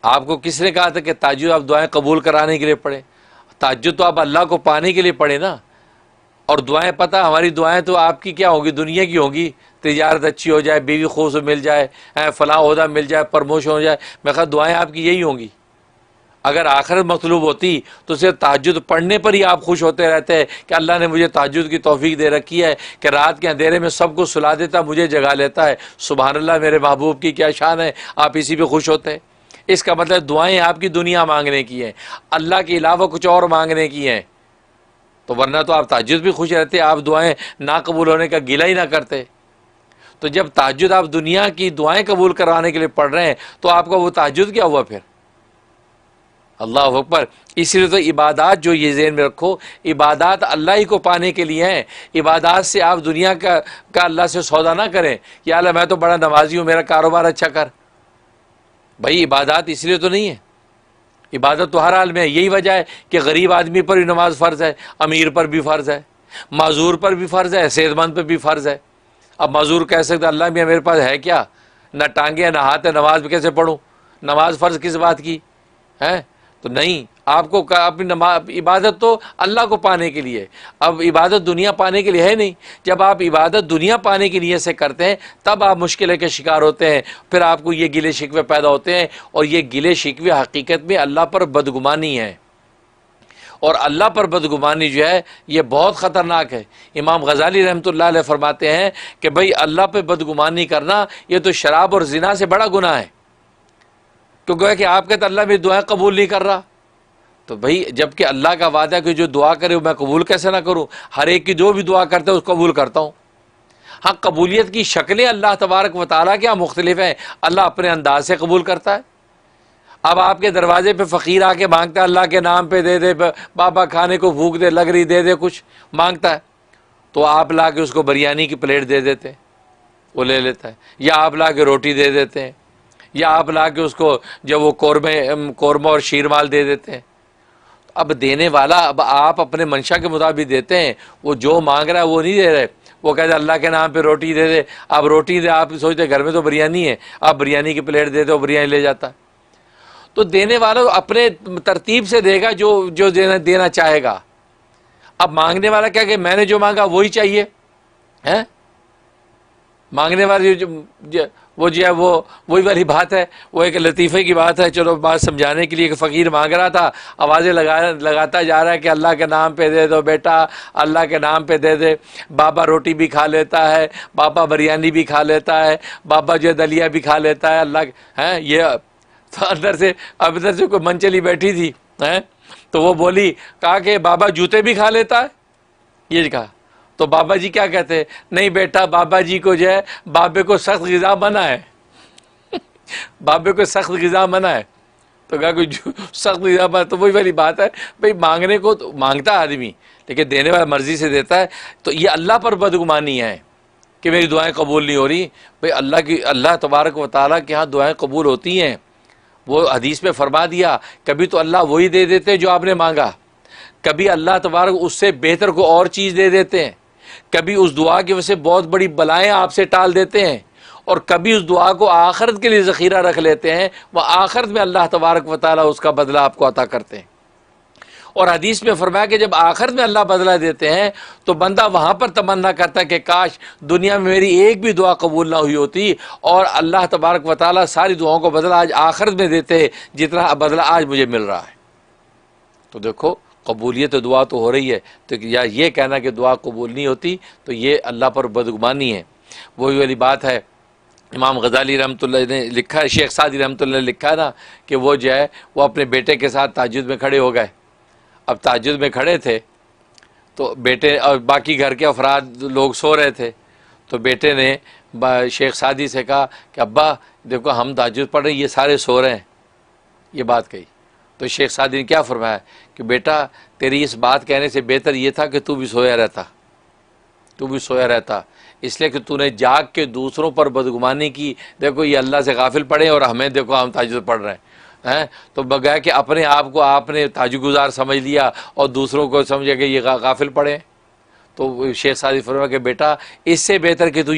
آپ کو کس نے کہا تھا کہ تہجد آپ دعائیں قبول کرانے کے لیے پڑھیں؟ تہجد تو آپ اللہ کو پانے کے لیے پڑھیں نا. اور دعائیں پتہ ہماری دعائیں تو آپ کی کیا ہوگی؟ دنیا کی ہوگی. تجارت اچھی ہو جائے، بیوی خوش مل جائے، فلاں عہدہ مل جائے، پرموشن ہو جائے، میں کہا دعائیں آپ کی یہی ہوں گی. اگر آخرت مطلوب ہوتی تو صرف تہجد پڑھنے پر ہی آپ خوش ہوتے رہتے ہیں کہ اللہ نے مجھے تہجد کی توفیق دے رکھی ہے کہ رات کے اندھیرے میں سب کو سلا دیتا، مجھے جگا لیتا ہے. سبحان اللہ، میرے محبوب کی کیا شان ہے، آپ اسی پہ خوش ہوتے ہیں. اس کا مطلب دعائیں آپ کی دنیا مانگنے کی ہیں، اللہ کے علاوہ کچھ اور مانگنے کی ہیں. تو ورنہ تو آپ تہجد بھی خوش رہتے، آپ دعائیں نہ قبول ہونے کا گلہ ہی نہ کرتے. تو جب تہجد آپ دنیا کی دعائیں قبول کروانے کے لیے پڑھ رہے ہیں تو آپ کا وہ تہجد کیا ہوا پھر؟ اللہ اکبر. اس لیے تو عبادات جو یہ ذہن میں رکھو، عبادات اللہ ہی کو پانے کے لیے ہیں. عبادات سے آپ دنیا کا اللہ سے سودا نہ کریں. یا اللہ میں تو بڑا نمازی ہوں، میرا کاروبار اچھا کر. بھائی عبادات اس لیے تو نہیں ہے. عبادت تو ہر حال میں ہے. یہی وجہ ہے کہ غریب آدمی پر بھی نماز فرض ہے، امیر پر بھی فرض ہے، معذور پر بھی فرض ہے، صحت مند پر بھی فرض ہے. اب معذور کہہ سکتے اللہ میاں میرے پاس ہے کیا، نہ ٹانگیں نہ ہاتھ ہے، نماز بھی کیسے پڑھوں؟ نماز فرض کس بات کی ہے؟ تو نہیں، آپ کو اپنی نماز عبادت تو اللہ کو پانے کے لیے. اب عبادت دنیا پانے کے لیے ہے نہیں. جب آپ عبادت دنیا پانے کی نیت سے کرتے ہیں تب آپ مشکلیں کے شکار ہوتے ہیں. پھر آپ کو یہ گلے شکوے پیدا ہوتے ہیں، اور یہ گلے شکوے حقیقت میں اللہ پر بدگمانی ہے. اور اللہ پر بدگمانی جو ہے یہ بہت خطرناک ہے. امام غزالی رحمۃ اللہ علیہ فرماتے ہیں کہ بھئی اللہ پہ بدگمانی کرنا یہ تو شراب اور زنا سے بڑا گناہ ہے. تو گویا کہ آپ کہتے اللہ میری دعائیں قبول نہیں کر رہا. تو بھئی جب کہ اللہ کا وعدہ ہے کہ جو دعا کرے وہ میں قبول کیسے نہ کروں؟ ہر ایک کی جو بھی دعا کرتا ہے اس کو قبول کرتا ہوں. ہاں، قبولیت کی شکلیں اللہ تبارک و تعالیٰ کیا مختلف ہیں. اللہ اپنے انداز سے قبول کرتا ہے. اب آپ کے دروازے پہ فقیر آ کے مانگتا ہے اللہ کے نام پہ دے دے، بابا کھانے کو بھوک دے، لگ رہی دے دے، کچھ مانگتا ہے تو آپ لا کے اس کو بریانی کی پلیٹ دے دیتے ہیں، وہ لے لیتا ہے. یا آپ لا کے روٹی دے دیتے ہیں، یا آپ لا کے اس کو جب وہ قورمہ اور شیرمال دے دیتے ہیں. اب دینے والا، اب آپ اپنے منشا کے مطابق دیتے ہیں. وہ جو مانگ رہا ہے وہ نہیں دے رہے. وہ کہتے اللہ کے نام پہ روٹی دے دے. آپ روٹی دے، آپ سوچتے گھر میں تو بریانی ہے، آپ بریانی کی پلیٹ دے دو، بریانی لے جاتا ہے. تو دینے والا اپنے ترتیب سے دے گا جو دینا چاہے گا. اب مانگنے والا کیا کہ میں نے جو مانگا وہی چاہیے ہے. مانگنے والے وہ جو ہے وہ وہی والی بات ہے. وہ ایک لطیفے کی بات ہے، چلو بات سمجھانے کے لیے کہ فقیر مانگ رہا تھا، آوازیں لگاتا جا رہا ہے کہ اللہ کے نام پہ دے دو بیٹا، اللہ کے نام پہ دے دے. بابا روٹی بھی کھا لیتا ہے، بابا بریانی بھی کھا لیتا ہے، بابا جو دلیا بھی کھا لیتا ہے. اللہ ہے یہ تو ادھر سے کوئی منچلی بیٹھی تھی تو وہ بولی، کہا کہ بابا جوتے بھی کھا لیتا ہے. یہ کہا تو بابا جی کیا کہتے ہیں، نہیں بیٹا بابا جی کو جو ہے بابے کو سخت غذا منع ہے. بابے کو سخت غذا منع ہے. تو کہا کوئی سخت غذا منع. تو وہی والی بات ہے بھئی مانگنے کو تو مانگتا ہے آدمی، لیکن دینے والا مرضی سے دیتا ہے. تو یہ اللہ پر بدگمانی ہے کہ میری دعائیں قبول نہیں ہو رہی. بھئی اللہ تبارک و تعالیٰ کے ہاں دعائیں قبول ہوتی ہیں. وہ حدیث میں فرما دیا کبھی تو اللہ وہی دے دیتے جو آپ نے مانگا، کبھی اللہ تبارک اس سے بہتر کو اور چیز دے دیتے ہیں، کبھی اس دعا کی وجہ سے بہت بڑی بلائیں آپ سے ٹال دیتے ہیں، اور کبھی اس دعا کو آخرت کے لیے ذخیرہ رکھ لیتے ہیں. وہ آخرت میں اللہ تبارک و تعالیٰ اس کا بدلہ آپ کو عطا کرتے ہیں. اور حدیث میں فرمایا کہ جب آخرت میں اللہ بدلہ دیتے ہیں تو بندہ وہاں پر تمنا کرتا ہے کہ کاش دنیا میں میری ایک بھی دعا قبول نہ ہوئی ہوتی، اور اللہ تبارک و تعالیٰ ساری دعاؤں کو بدلہ آج آخرت میں دیتے جتنا بدلہ آج مجھے مل رہا ہے. تو دیکھو قبولیت دعا تو ہو رہی ہے، تو یا یہ کہنا کہ دعا قبول نہیں ہوتی تو یہ اللہ پر بدگمانی ہے. وہی والی بات ہے. امام غزالی رحمۃ اللہ نے لکھا ہے، شیخ سعدی رحمۃ اللہ نے لکھا ہے نا کہ وہ جو ہے وہ اپنے بیٹے کے ساتھ تہجد میں کھڑے ہو گئے. اب تہجد میں کھڑے تھے تو بیٹے اور باقی گھر کے افراد لوگ سو رہے تھے. تو بیٹے نے شیخ سعدی سے کہا کہ ابا دیکھو ہم تہجد پڑھ رہے ہیں، یہ سارے سو رہے ہیں. یہ بات کہی تو شیخ سعدی نے کیا فرمایا کہ بیٹا تیری اس بات کہنے سے بہتر یہ تھا کہ تو بھی سویا رہتا، اس لیے کہ تو نے جاگ کے دوسروں پر بدگمانی کی. دیکھو یہ اللہ سے غافل پڑے اور ہمیں دیکھو ہم تہجد پڑھ رہے ہیں. تو بگایا کہ اپنے آپ کو آپ نے تہجد گزار سمجھ لیا اور دوسروں کو سمجھا کہ یہ غافل پڑے. تو شیخ سعدی فرمایا کہ بیٹا اس سے بہتر کہ تو